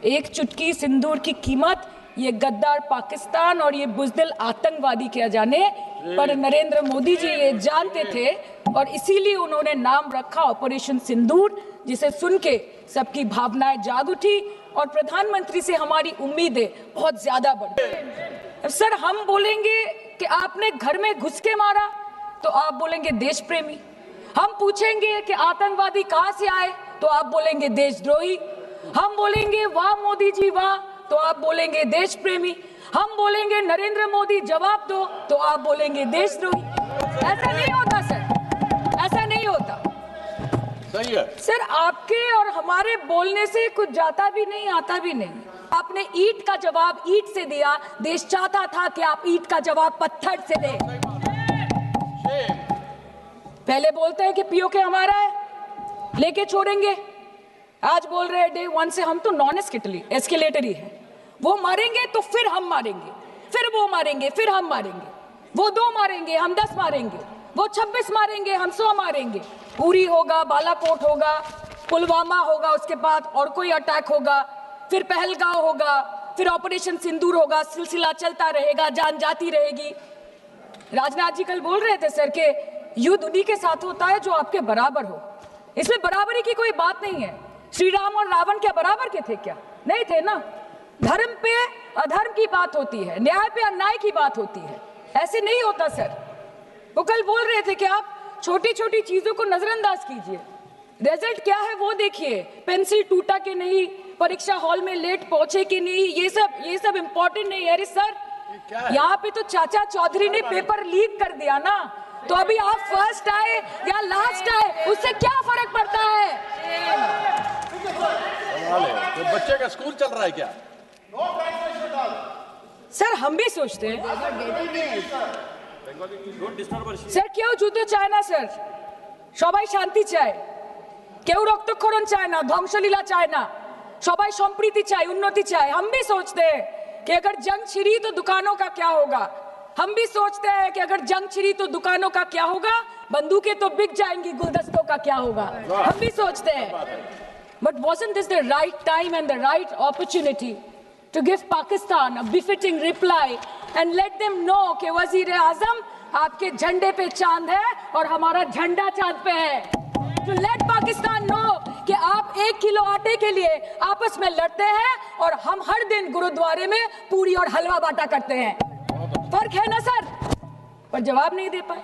एक चुटकी सिंदूर की कीमत ये गद्दार पाकिस्तान और ये बुज़दिल आतंकवादी क्या जाने, पर नरेंद्र मोदी जी ये जानते थे और इसीलिए उन्होंने नाम रखा ऑपरेशन सिंदूर, जिसे सुन के सबकी भावनाएं जाग उठी और प्रधानमंत्री से हमारी उम्मीदें बहुत ज्यादा बढ़ गई। सर, हम बोलेंगे कि आपने घर में घुस के मारा तो आप बोलेंगे देश प्रेमी। हम पूछेंगे कि आतंकवादी कहां से आए तो आप बोलेंगे देशद्रोही। हम बोलेंगे वाह मोदी जी वाह तो आप बोलेंगे देश प्रेमी। हम बोलेंगे नरेंद्र मोदी जवाब दो तो आप बोलेंगे देशद्रोही। ऐसा नहीं होता सर, ऐसा नहीं होता। सही है सर, आपके और हमारे बोलने से कुछ जाता भी नहीं आता भी नहीं। आपने ईंट का जवाब ईंट से दिया, देश चाहता था कि आप ईंट का जवाब पत्थर से दें। पहले बोलते हैं कि पीओके हमारा है, लेके छोड़ेंगे। आज बोल रहे हैं डे वन से हम तो नॉन एस्केलेटरी है। वो मारेंगे तो फिर हम मारेंगे, फिर वो मारेंगे, फिर हम मारेंगे। वो 2 मारेंगे, हम 10 मारेंगे। वो 26 मारेंगे, हम 100 मारेंगे। उरी होगा, बालाकोट होगा, पुलवामा होगा, उसके बाद और कोई अटैक होगा, फिर पहलगांव होगा, फिर ऑपरेशन सिंदूर होगा। सिलसिला चलता रहेगा, जान जाती रहेगी। राजनाथ जी कल बोल रहे थे सर के युद्ध उन्हीं के साथ होता है जो आपके बराबर हो। इसमें बराबरी की कोई बात नहीं है। श्री राम और रावण क्या बराबर के थे क्या? नहीं थे ना। धर्म पे अधर्म की बात होती है, न्याय पे अन्याय की बात होती है। ऐसे नहीं होता सर। वो कल बोल रहे थे कि आप छोटी छोटी चीजों को नजरअंदाज कीजिए, रिजल्ट क्या है वो देखिए। पेंसिल टूटा कि नहीं, परीक्षा हॉल में लेट पहुंचे कि नहीं, ये सब इम्पोर्टेंट नहीं है। अरे सर, यहाँ पे तो चाचा चौधरी ने पेपर लीक कर दिया ना, तो अभी आप फर्स्ट आए या लास्ट आए उससे क्या फर्क पड़ता है? तो बच्चे का स्कूल चल रहा है क्या? सर, हम भी सोचते हैं স্যার, কেউ যুদ্ধ চায় না স্যার, সবাই শান্তি চায়। কেউ রক্তক্ষরণ চায় না, ধ্বংসলীলা চায় না, সবাই সম্প্रीति চায়, उन्नति चाहे। हम भी सोचते हैं कि अगर जंग छिड़ी तो दुकानों का क्या होगा। हम भी सोचते हैं कि अगर जंग छिड़ी तो दुकानों का क्या होगा, बंदूकें तो बिक जाएंगी, गुलदस्तों का क्या होगा। हम भी सोचते हैं। But wasn't this the right time and the right opportunity to give Pakistan a befitting reply and let them know कि वजीर आजम आपके झंडे पे चांद है और हमारा झंडा चांद पे है। To let Pakistan know कि आप 1 किलो आटे के लिए आपस में लड़ते हैं और हम हर दिन गुरुद्वारे में पूरी और हलवा बांटा करते हैं। फर्क है ना सर? पर जवाब नहीं दे पाए।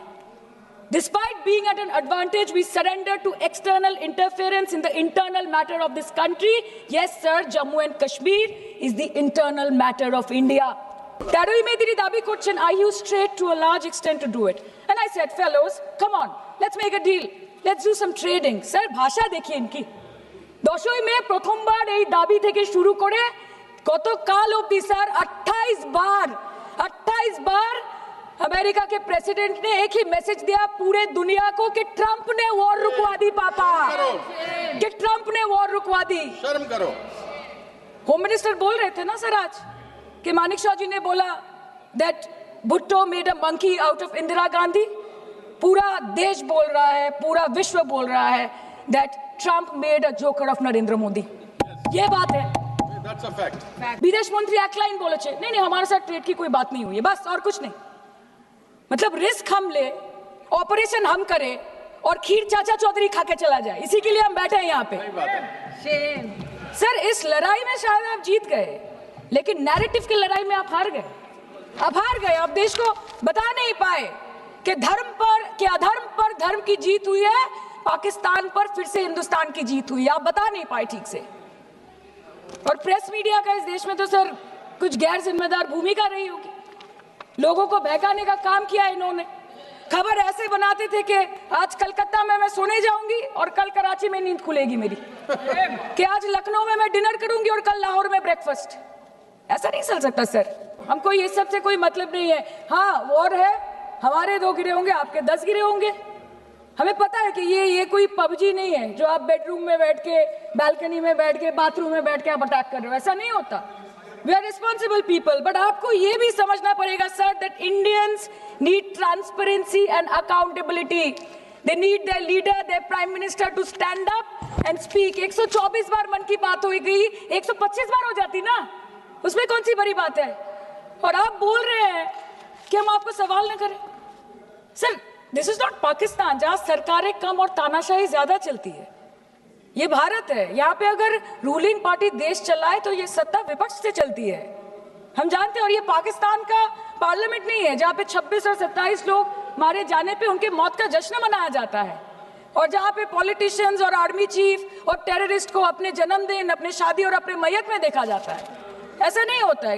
Despite being at an advantage, we surrender to external interference in the internal matter of this country. Yes, sir, Jammu and Kashmir is the internal matter of India. Taroi mein diri dabi korchen, I used straight to a large extent to do it. And I said, fellows, come on, let's make a deal. Let's do some trading. Sir, bhasha dekhiye inki. দশই মে প্রথমবার এই দাবি থেকে শুরু করে গতকাল অবধি sir 28 बार America के प्रेसिडेंट ने एक ही मैसेज दिया पूरे दुनिया को कि ट्रंप ने वॉर रुकवा दी पापा, कि ट्रंप ने वॉर रुकवा दी। शर्म करो। होम मिनिस्टर बोल रहे थे ना सर आज कि मानिक शाह जी ने बोला that Bhutto made a monkey out of Indira Gandhi. पूरा देश बोल रहा है, पूरा विश्व बोल रहा है that Trump made a joker of Narendra Modi. ये बात है। That's a fact. विदेश मंत्री एक लाइन बोले छे, नहीं हमारे साथ ट्रेड की कोई बात नहीं हुई है, बस और कुछ नहीं। मतलब रिस्क हम ले, ऑपरेशन हम करें और खीर चाचा चौधरी खा के चला जाए, इसी के लिए हम बैठे हैं यहाँ पे। सर, इस लड़ाई में शायद आप जीत गए, लेकिन नैरेटिव की लड़ाई में आप हार गए। आप हार गए। आप देश को बता नहीं पाए कि धर्म पर, कि अधर्म पर धर्म की जीत हुई है, पाकिस्तान पर फिर से हिंदुस्तान की जीत हुई है। आप बता नहीं पाए ठीक से। और प्रेस मीडिया का इस देश में तो सर कुछ गैर जिम्मेदार भूमिका रही होगी। लोगों को बहकाने का काम किया इन्होंने। खबर ऐसे बनाते थे कि आज कलकत्ता में मैं सोने जाऊंगी और कल कराची में नींद खुलेगी मेरी, कि आज लखनऊ में मैं डिनर करूंगी और कल लाहौर में ब्रेकफास्ट। ऐसा नहीं चल सकता सर। हमको ये सब से कोई मतलब नहीं है। हाँ, वॉर है, हमारे 2 गिरे होंगे, आपके 10 गिरे होंगे। हमें पता है कि ये कोई पबजी नहीं है जो आप बेडरूम में बैठ के, बालकनी में बैठ के, बाथरूम में बैठ के आप अटैक कर रहे हो। ऐसा नहीं होता। We are responsible people, but आपको ये भी समझना पड़ेगा sir that Indians need transparency and accountability. They need their leader, their prime minister to stand up and speak. 124 बार मन की बात हो गई, 125 बार हो जाती ना, उसमें कौन सी बड़ी बात है? और आप बोल रहे हैं कि हम आपको सवाल न करें। Sir, this is not Pakistan जहां सरकारें कम और तानाशाही ज्यादा चलती है। ये भारत है, यहाँ पे अगर रूलिंग पार्टी देश चलाए तो ये सत्ता विपक्ष से चलती है, हम जानते हैं। और ये पाकिस्तान का पार्लियामेंट नहीं है जहाँ पे 26 और 27 लोग मारे जाने पे उनके मौत का जश्न मनाया जाता है, और जहाँ पे पॉलिटिशियंस और आर्मी चीफ और टेररिस्ट को अपने जन्मदिन, अपने शादी और अपने मैयत में देखा जाता है। ऐसा नहीं होता है।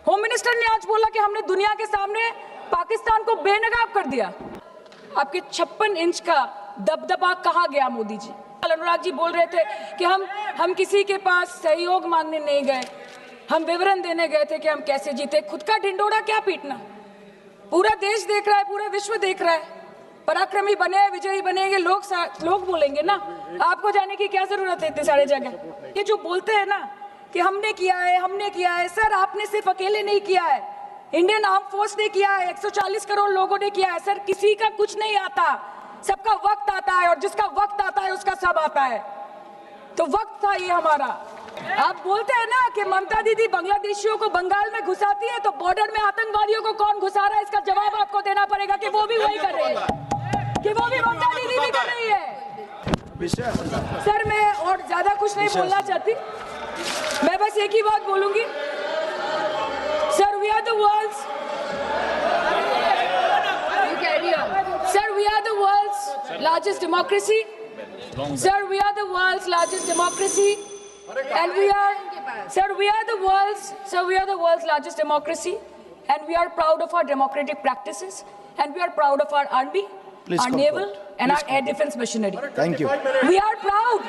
होम मिनिस्टर ने आज बोला कि हमने दुनिया के सामने पाकिस्तान को बेनकाब कर दिया। आपके 56 इंच का दबदबा कहाँ गया मोदी जी? अनुराग जी बोल रहे थे कि हम किसी के पास सहयोग मांगने नहीं गए, हम विवरण देने गए थे कि हम कैसे जीते। खुद का ढिंडोरा क्या पीटना? पूरा देश देख रहा है, पूरा विश्व देख रहा है। पराक्रमी बने, विजयी बनेंगे, लोग बोलेंगे ना, आपको जाने की क्या जरूरत है इतने सारे जगह। ये जो बोलते हैं ना कि हमने किया है, सर आपने सिर्फ अकेले नहीं किया है, इंडियन आर्म फोर्स ने किया है, 140 करोड़ लोगों ने किया है। सर, किसी का कुछ नहीं आता, सबका वक्त आता है, और जिसका वक्त आता है उसका सब आता है। तो वक्त था ये हमारा। आप बोलते हैं ना कि ममता दीदी बांग्लादेशियों को बंगाल में घुसाती है, तो बॉर्डर में आतंकवादियों को कौन घुसा रहा है इसका जवाब आपको देना पड़ेगा कि वो भी वही कर रहे हैं, कि वो भी ममता दीदी भी कर रही है। सर, मैं और ज्यादा कुछ नहीं बोलना चाहती, मैं बस एक ही बात बोलूंगी। Sir, we are the world's largest democracy. Sir, we are the world's largest democracy, and we are the world's largest democracy, and we are proud of our democratic practices, and we are proud of our army, our naval, and our air defense machinery. Thank you. We are proud.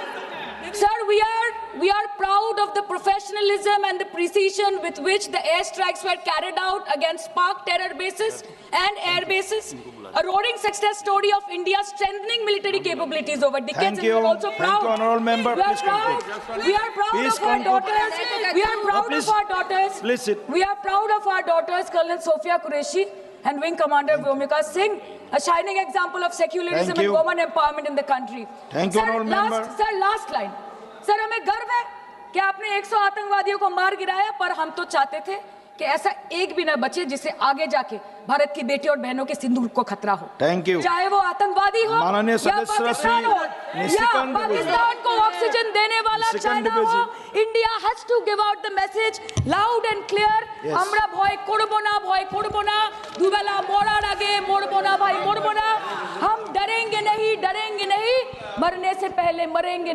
Sir, we are proud of the professionalism and the precision with which the airstrikes were carried out against Pak terror bases and air bases. A roaring success story of India's strengthening military capabilities over decades. Thank you. And we are also proud. Thank you, honorable member. We are Please proud. conclude. We are proud Please of our conclude. daughters. We are proud Please. of our daughters. Please sit. We are proud of our daughters, Colonel Sophia Qureshi and Wing Commander Vyomika Singh, a shining example of secularism Thank and you. women empowerment in the country. Thank you, honorable member. Sir, last line. Sir, हमें गर्व है कि आपने 100 आतंकवादियों को मार गिराया, पर हम तो चाहते थे कि ऐसा एक भी न बचे जिससे आगे जाके भारत की बेटी और बहनों के सिंदूर को खतरा हो। Thank you. चाहे वो आतंकवादी हो माननीय या सदस्य पाकिस्तान हो या निशिकांत पाकिस्तान को ऑक्सीजन देने वाला निशिकांत चाइना हो। India has to give out the message loud and clear. Yes. আমরা ভয় করব না, দুবেলা মরার আগে মরবো না ভাই, মরবো না। हम डरेंगे नहीं, मरने से पहले मरेंगे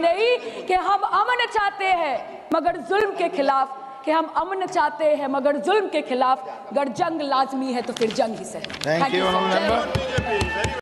नहीं, कि हम अमन चाहते हैं मगर जुल्म के खिलाफ, कि हम अमन चाहते हैं मगर जुल्म के खिलाफ। अगर जंग लाजमी है तो फिर जंग ही सही। Thank you, honorable member.